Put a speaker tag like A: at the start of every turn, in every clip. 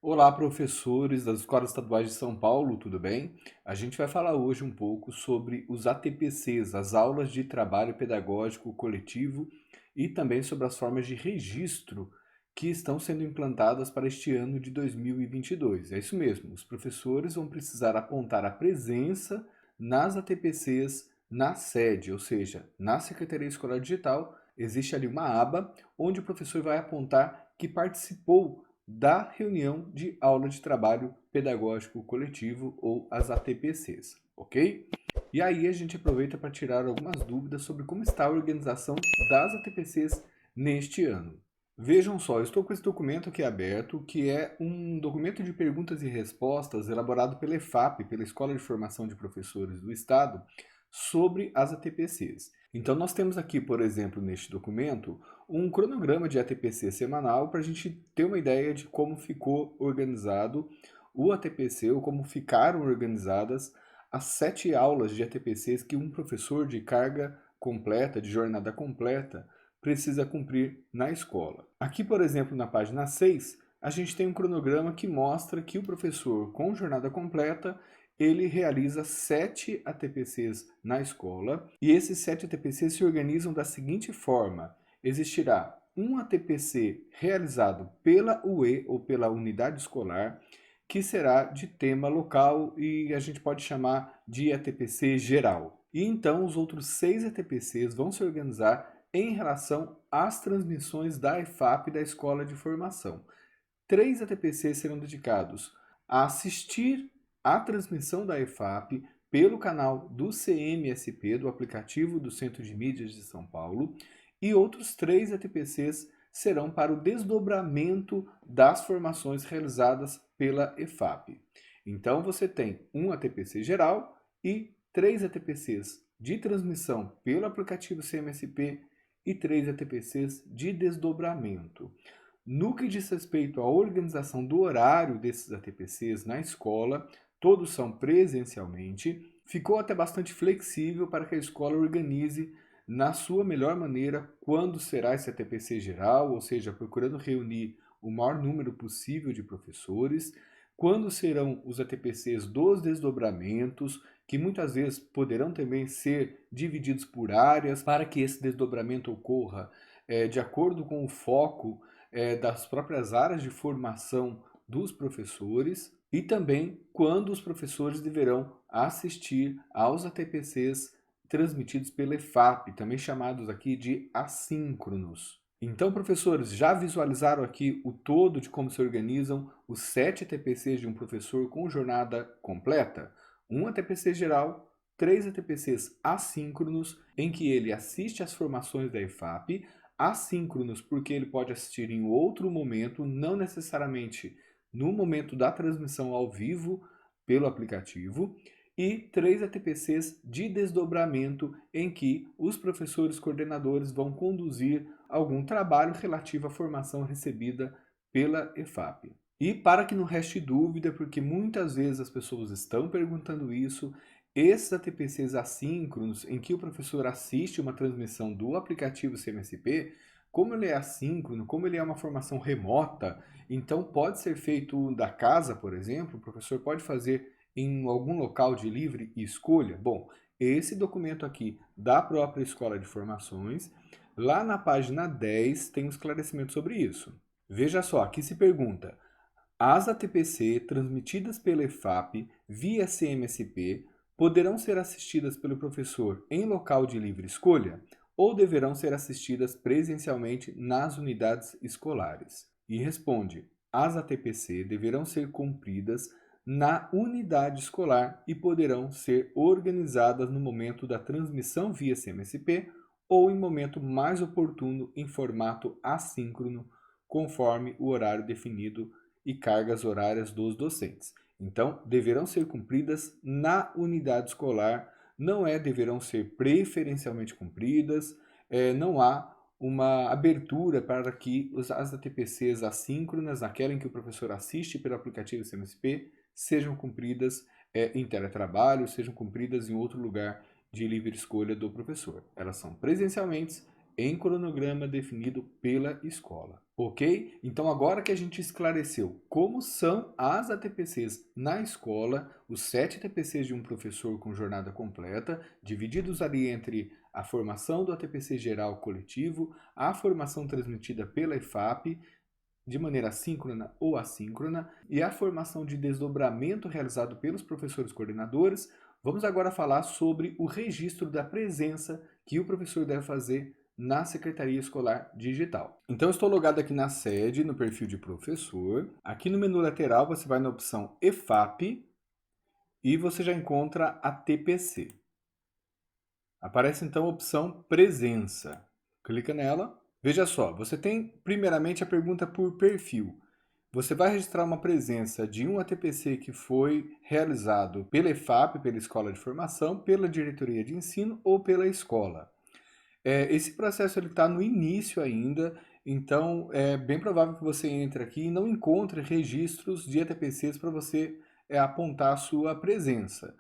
A: Olá, professores das Escolas Estaduais de São Paulo, tudo bem? A gente vai falar hoje um pouco sobre os ATPCs, as aulas de trabalho pedagógico coletivo, e também sobre as formas de registro que estão sendo implantadas para este ano de 2022. É isso mesmo, os professores vão precisar apontar a presença nas ATPCs na sede, ou seja, na Secretaria Escolar Digital, existe ali uma aba onde o professor vai apontar que participou da reunião de aula de trabalho pedagógico coletivo, ou as ATPCs, ok? E aí a gente aproveita para tirar algumas dúvidas sobre como está a organização das ATPCs neste ano. Vejam só, eu estou com esse documento aqui aberto, que é um documento de perguntas e respostas elaborado pela EFAP, pela Escola de Formação de Professores do Estado, sobre as ATPCs. Então nós temos aqui, por exemplo, neste documento, um cronograma de ATPC semanal para a gente ter uma ideia de como ficou organizado o ATPC, ou como ficaram organizadas as 7 aulas de ATPCs que um professor de carga completa, de jornada completa, precisa cumprir na escola. Aqui, por exemplo, na página 6, a gente tem um cronograma que mostra que o professor com jornada completa ele realiza 7 ATPCs na escola, e esses 7 ATPCs se organizam da seguinte forma: existirá um ATPC realizado pela UE, ou pela unidade escolar, que será de tema local e a gente pode chamar de ATPC geral. E então os outros 6 ATPCs vão se organizar em relação às transmissões da EFAP da Escola de Formação. 3 ATPCs serão dedicados a assistir à transmissão da EFAP pelo canal do CMSP, do aplicativo do Centro de Mídias de São Paulo, e outros 3 ATPCs serão para o desdobramento das formações realizadas pela EFAP. Então você tem um ATPC geral e 3 ATPCs de transmissão pelo aplicativo CMSP e 3 ATPCs de desdobramento. No que diz respeito à organização do horário desses ATPCs na escola, todos são presencialmente, ficou até bastante flexível para que a escola organize na sua melhor maneira quando será esse ATPC geral, ou seja, procurando reunir o maior número possível de professores, quando serão os ATPCs dos desdobramentos, que muitas vezes poderão também ser divididos por áreas para que esse desdobramento ocorra de acordo com o foco das próprias áreas de formação dos professores, e também quando os professores deverão assistir aos ATPCs transmitidos pela EFAP, também chamados aqui de assíncronos. Então, professores, já visualizaram aqui o todo de como se organizam os 7 ATPCs de um professor com jornada completa? Um ATPC geral, 3 ATPCs assíncronos, em que ele assiste às formações da EFAP, assíncronos porque ele pode assistir em outro momento, não necessariamente no momento da transmissão ao vivo pelo aplicativo, e 3 ATPCs de desdobramento, em que os professores coordenadores vão conduzir algum trabalho relativo à formação recebida pela EFAP. E para que não reste dúvida, porque muitas vezes as pessoas estão perguntando isso, esses ATPCs assíncronos, em que o professor assiste uma transmissão do aplicativo CMSP, como ele é assíncrono, como ele é uma formação remota, então pode ser feito da casa, por exemplo, o professor pode fazer em algum local de livre escolha. Bom, esse documento aqui da própria Escola de Formações, lá na página 10 tem um esclarecimento sobre isso. Veja só, aqui se pergunta: as ATPC transmitidas pela EFAP via CMSP poderão ser assistidas pelo professor em local de livre escolha, ou deverão ser assistidas presencialmente nas unidades escolares? E responde: as ATPC deverão ser cumpridas na unidade escolar e poderão ser organizadas no momento da transmissão via CMSP ou em momento mais oportuno em formato assíncrono, conforme o horário definido e cargas horárias dos docentes. Então, deverão ser cumpridas na unidade escolar, não deverão ser preferencialmente cumpridas, não há uma abertura para que as ATPCs assíncronas, aquela em que o professor assiste pelo aplicativo CMSP, sejam cumpridas em teletrabalho, sejam cumpridas em outro lugar de livre escolha do professor. Elas são presencialmente em cronograma definido pela escola. Ok? Então, agora que a gente esclareceu como são as ATPCs na escola, os 7 ATPCs de um professor com jornada completa, divididos ali entre a formação do ATPC geral coletivo, a formação transmitida pela EFAP, de maneira síncrona ou assíncrona, e a formação de desdobramento realizado pelos professores coordenadores, vamos agora falar sobre o registro da presença que o professor deve fazer na Secretaria Escolar Digital. Então, eu estou logado aqui na sede, no perfil de professor. Aqui no menu lateral, você vai na opção EFAP e você já encontra a TPC. Aparece então a opção Presença. Clica nela. Veja só, você tem primeiramente a pergunta por perfil. Você vai registrar uma presença de um ATPC que foi realizado pela EFAP, pela Escola de Formação, pela Diretoria de Ensino ou pela escola. Esse processo está no início ainda, então é bem provável que você entre aqui e não encontre registros de ATPCs para você apontar a sua presença.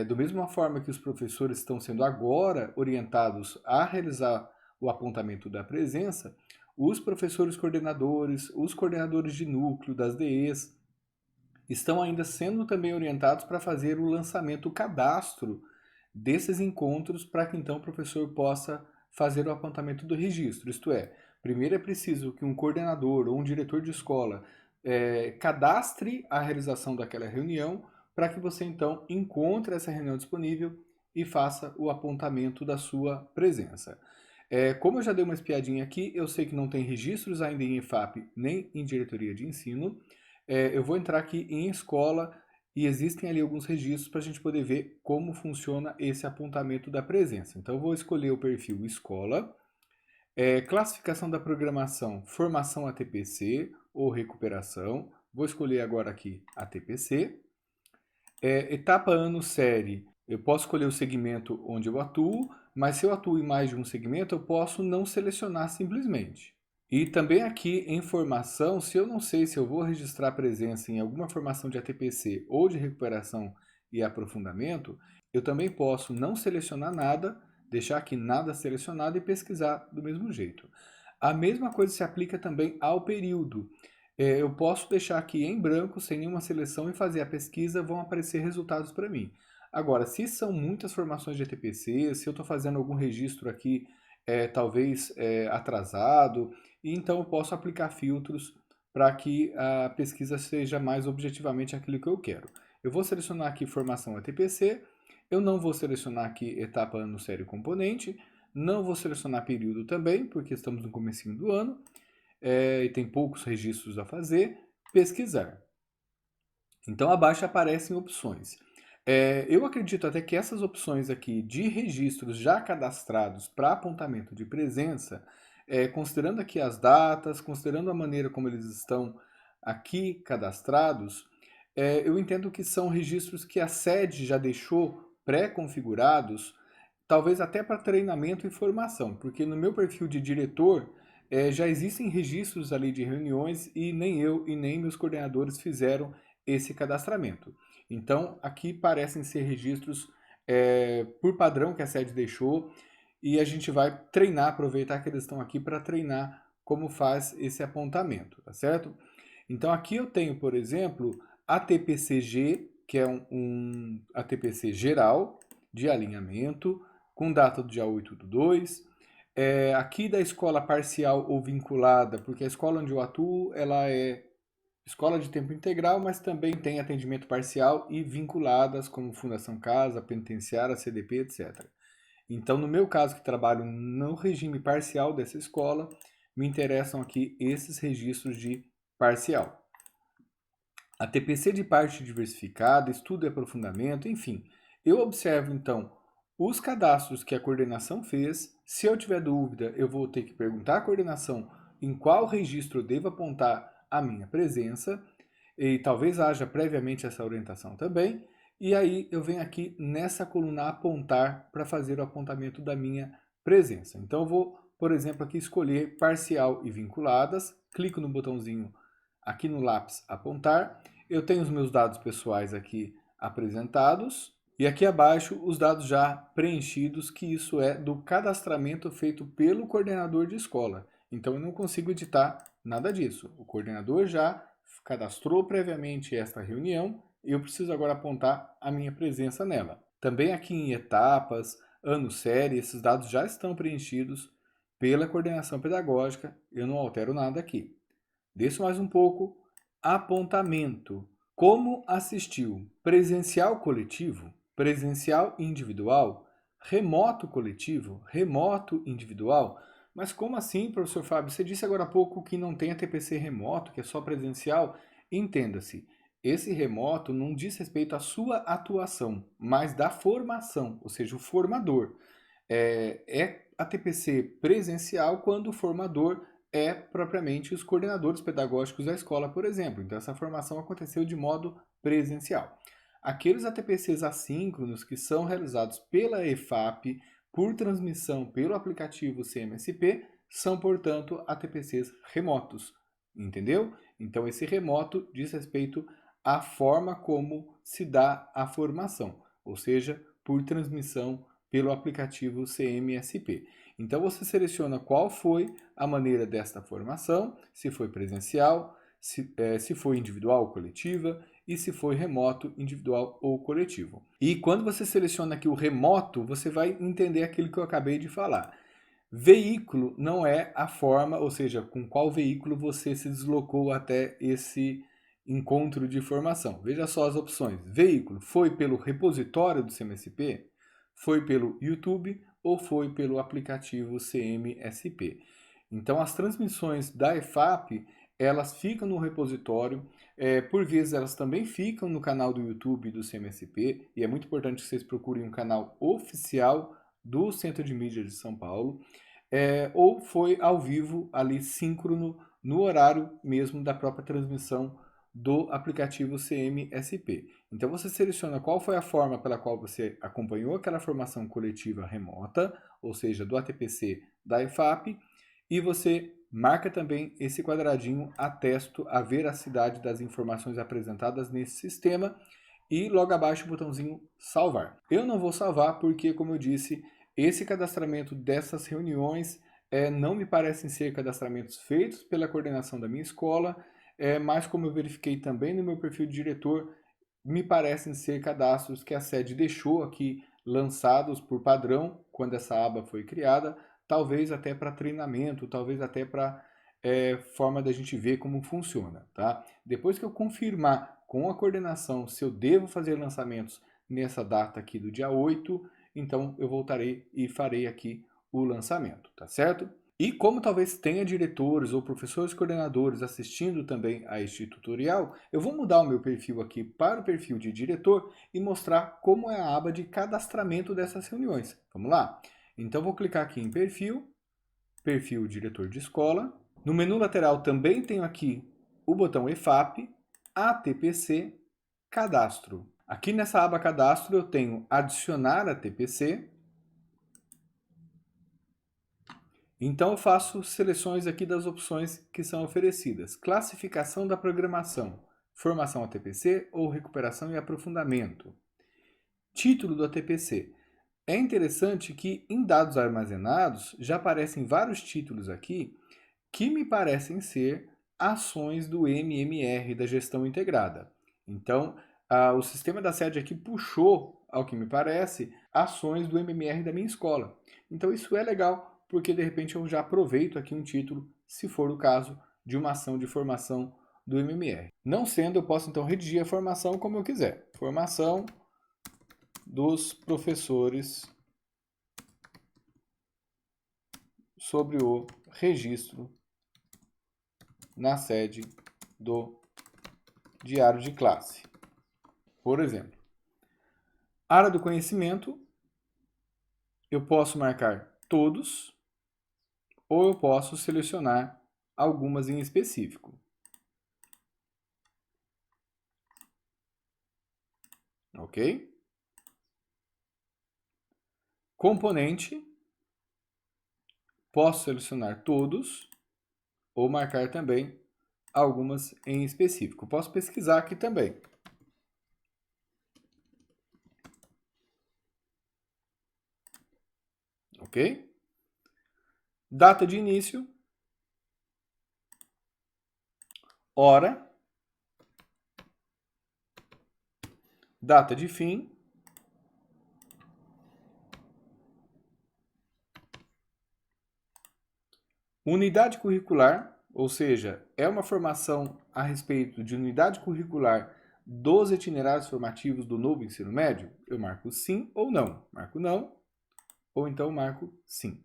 A: Do mesma forma que os professores estão sendo agora orientados a realizar o apontamento da presença, os professores coordenadores, os coordenadores de núcleo das DEs, estão ainda sendo também orientados para fazer o lançamento, o cadastro desses encontros, para que então o professor possa fazer o apontamento do registro. Isto é, primeiro é preciso que um coordenador ou um diretor de escola cadastre a realização daquela reunião, para que você então encontre essa reunião disponível e faça o apontamento da sua presença. Como eu já dei uma espiadinha aqui, eu sei que não tem registros ainda em EFAP nem em diretoria de ensino. Eu vou entrar aqui em escola e existem ali alguns registros para a gente poder ver como funciona esse apontamento da presença. Então, eu vou escolher o perfil escola, classificação da programação, formação ATPC ou recuperação. Vou escolher agora aqui ATPC. Etapa ano série, eu posso escolher o segmento onde eu atuo, mas se eu atuo em mais de um segmento, eu posso não selecionar simplesmente. E também aqui em formação, se eu não sei se eu vou registrar presença em alguma formação de ATPC ou de recuperação e aprofundamento, eu também posso não selecionar nada, deixar aqui nada selecionado e pesquisar do mesmo jeito. A mesma coisa se aplica também ao período. Eu posso deixar aqui em branco, sem nenhuma seleção, e fazer a pesquisa, vão aparecer resultados para mim. Agora, se são muitas formações de ATPC, se eu estou fazendo algum registro aqui, talvez atrasado, e então eu posso aplicar filtros para que a pesquisa seja mais objetivamente aquilo que eu quero. Eu vou selecionar aqui formação ATPC, eu não vou selecionar aqui etapa ano série componente, não vou selecionar período também, porque estamos no comecinho do ano, e tem poucos registros a fazer, pesquisar. Então abaixo aparecem opções. Eu acredito até que essas opções aqui de registros já cadastrados para apontamento de presença, considerando aqui as datas, considerando a maneira como eles estão aqui cadastrados, eu entendo que são registros que a sede já deixou pré-configurados, talvez até para treinamento e formação, porque no meu perfil de diretor já existem registros ali de reuniões e nem eu e nem meus coordenadores fizeram esse cadastramento. Então, aqui parecem ser registros por padrão que a sede deixou e a gente vai treinar, aproveitar que eles estão aqui para treinar como faz esse apontamento, tá certo? Então, aqui eu tenho, por exemplo, ATPCG, que é um ATPC geral de alinhamento, com data do dia 8/2. Aqui da escola parcial ou vinculada, porque a escola onde eu atuo, ela é escola de tempo integral, mas também tem atendimento parcial e vinculadas como Fundação Casa, Penitenciária, CDP, etc. Então, no meu caso, que trabalho no regime parcial dessa escola, me interessam aqui esses registros de parcial. A TPC de parte diversificada, estudo e aprofundamento, enfim. Eu observo, então, os cadastros que a coordenação fez. Se eu tiver dúvida, eu vou ter que perguntar à coordenação em qual registro eu devo apontar a minha presença, e talvez haja previamente essa orientação também. E aí eu venho aqui nessa coluna apontar para fazer o apontamento da minha presença. Então eu vou, por exemplo, aqui escolher parcial e vinculadas, clico no botãozinho aqui no lápis apontar, eu tenho os meus dados pessoais aqui apresentados e aqui abaixo os dados já preenchidos, que isso é do cadastramento feito pelo coordenador de escola. Então eu não consigo editar Nada disso. O coordenador já cadastrou previamente esta reunião e eu preciso agora apontar a minha presença nela. Também aqui em etapas, ano, série, esses dados já estão preenchidos pela coordenação pedagógica, eu não altero nada aqui. Desço mais um pouco, apontamento. Como assistiu? Presencial coletivo, presencial individual, remoto coletivo, remoto individual. Mas como assim, professor Fábio? Você disse agora há pouco que não tem ATPC remoto, que é só presencial. Entenda-se, esse remoto não diz respeito à sua atuação, mas da formação, ou seja, o formador. É ATPC presencial quando o formador é propriamente os coordenadores pedagógicos da escola, por exemplo. Então, essa formação aconteceu de modo presencial. Aqueles ATPCs assíncronos que são realizados pela EFAP por transmissão pelo aplicativo CMSP são, portanto, ATPCs remotos. Entendeu? Então, esse remoto diz respeito à forma como se dá a formação, ou seja, por transmissão pelo aplicativo CMSP. Então você seleciona qual foi a maneira desta formação, se foi presencial, se foi individual ou coletiva e se foi remoto, individual ou coletivo. E quando você seleciona aqui o remoto, você vai entender aquilo que eu acabei de falar. Veículo não é a forma, ou seja, com qual veículo você se deslocou até esse encontro de formação. Veja só as opções. Veículo foi pelo repositório do CMSP, foi pelo YouTube ou foi pelo aplicativo CMSP. Então, as transmissões da EFAP, elas ficam no repositório, por vezes elas também ficam no canal do YouTube do CMSP, e é muito importante que vocês procurem um canal oficial do Centro de Mídia de São Paulo, ou foi ao vivo, ali síncrono, no horário mesmo da própria transmissão do aplicativo CMSP. Então você seleciona qual foi a forma pela qual você acompanhou aquela formação coletiva remota, ou seja, do ATPC da EFAP, e você marca também esse quadradinho atesto a veracidade das informações apresentadas nesse sistema e logo abaixo o botãozinho salvar. Eu não vou salvar porque, como eu disse, esse cadastramento dessas reuniões não me parecem ser cadastramentos feitos pela coordenação da minha escola, mas como eu verifiquei também no meu perfil de diretor, me parecem ser cadastros que a sede deixou aqui lançados por padrão quando essa aba foi criada, talvez até para treinamento, talvez até para forma da gente ver como funciona, tá? Depois que eu confirmar com a coordenação se eu devo fazer lançamentos nessa data aqui do dia 8, então eu voltarei e farei aqui o lançamento, tá certo? E como talvez tenha diretores ou professores coordenadores assistindo também a este tutorial, eu vou mudar o meu perfil aqui para o perfil de diretor e mostrar como é a aba de cadastramento dessas reuniões. Vamos lá? Então vou clicar aqui em perfil, perfil diretor de escola. No menu lateral também tenho aqui o botão EFAP, ATPC, cadastro. Aqui nessa aba cadastro eu tenho adicionar ATPC. Então eu faço seleções aqui das opções que são oferecidas. Classificação da programação, formação ATPC ou recuperação e aprofundamento. Título do ATPC. É interessante que em dados armazenados já aparecem vários títulos aqui que me parecem ser ações do MMR, da gestão integrada. Então, o sistema da sede aqui puxou, ao que me parece, ações do MMR da minha escola. Então, isso é legal, porque de repente eu já aproveito aqui um título, se for o caso, de uma ação de formação do MMR. Não sendo, eu posso então redigir a formação como eu quiser. Formação dos professores sobre o registro na sede do diário de classe. Por exemplo, área do conhecimento, eu posso marcar todos ou eu posso selecionar algumas em específico. Ok? Componente, posso selecionar todos ou marcar também algumas em específico. Posso pesquisar aqui também. Ok? Data de início. hora, data de fim, unidade curricular, ou seja, é uma formação a respeito de unidade curricular dos itinerários formativos do novo ensino médio? Eu marco sim ou não. Marco não, ou então marco sim.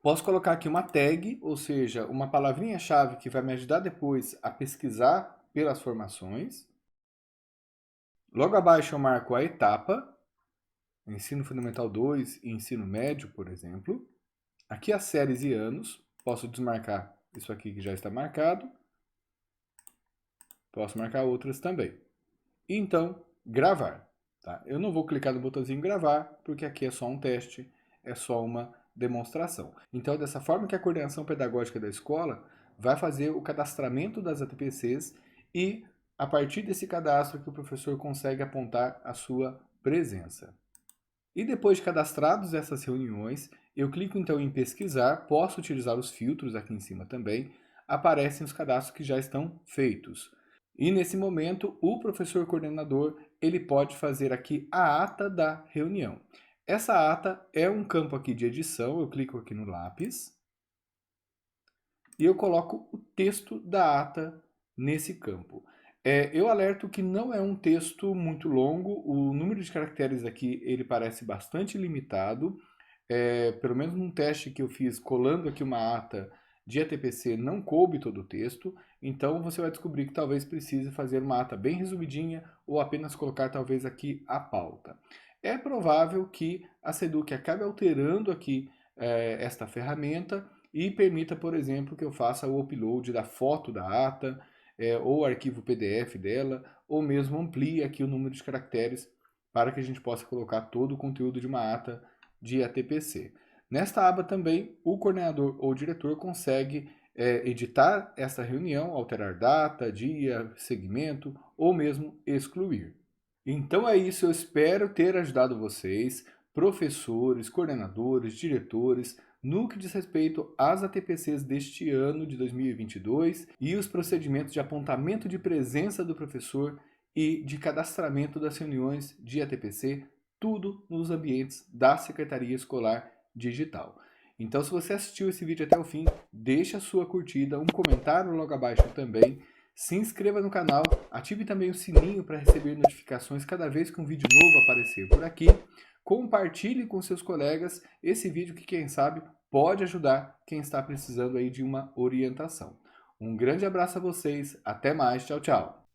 A: Posso colocar aqui uma tag, ou seja, uma palavrinha-chave que vai me ajudar depois a pesquisar pelas formações. Logo abaixo eu marco a etapa, ensino fundamental 2 e ensino médio, por exemplo. Aqui as séries e anos, posso desmarcar isso aqui que já está marcado. Posso marcar outras também. E então, gravar. Tá? Eu não vou clicar no botãozinho gravar, porque aqui é só um teste, é só uma demonstração. Então, é dessa forma que a coordenação pedagógica da escola vai fazer o cadastramento das ATPCs e, a partir desse cadastro, que o professor consegue apontar a sua presença. E depois de cadastrados essas reuniões, eu clico então em pesquisar, posso utilizar os filtros aqui em cima também, aparecem os cadastros que já estão feitos. E nesse momento, o professor coordenador, ele pode fazer aqui a ata da reunião. Essa ata é um campo aqui de edição, eu clico aqui no lápis e eu coloco o texto da ata nesse campo. Eu alerto que não é um texto muito longo, o número de caracteres aqui ele parece bastante limitado, pelo menos num teste que eu fiz colando aqui uma ata de ATPC não coube todo o texto, então você vai descobrir que talvez precise fazer uma ata bem resumidinha ou apenas colocar talvez aqui a pauta. É provável que a Seduc acabe alterando aqui esta ferramenta e permita, por exemplo, que eu faça o upload da foto da ata, ou arquivo PDF dela, ou mesmo amplie aqui o número de caracteres para que a gente possa colocar todo o conteúdo de uma ata de ATPC. Nesta aba também, o coordenador ou diretor consegue editar essa reunião, alterar data, dia, segmento ou mesmo excluir. Então é isso, eu espero ter ajudado vocês, professores, coordenadores, diretores, no que diz respeito às ATPCs deste ano de 2022 e os procedimentos de apontamento de presença do professor e de cadastramento das reuniões de ATPC, tudo nos ambientes da Secretaria Escolar Digital. Então, se você assistiu esse vídeo até o fim, deixa a sua curtida, um comentário logo abaixo também, se inscreva no canal, ative também o sininho para receber notificações cada vez que um vídeo novo aparecer por aqui. Compartilhe com seus colegas esse vídeo que, quem sabe, pode ajudar quem está precisando aí de uma orientação. Um grande abraço a vocês, até mais, tchau, tchau!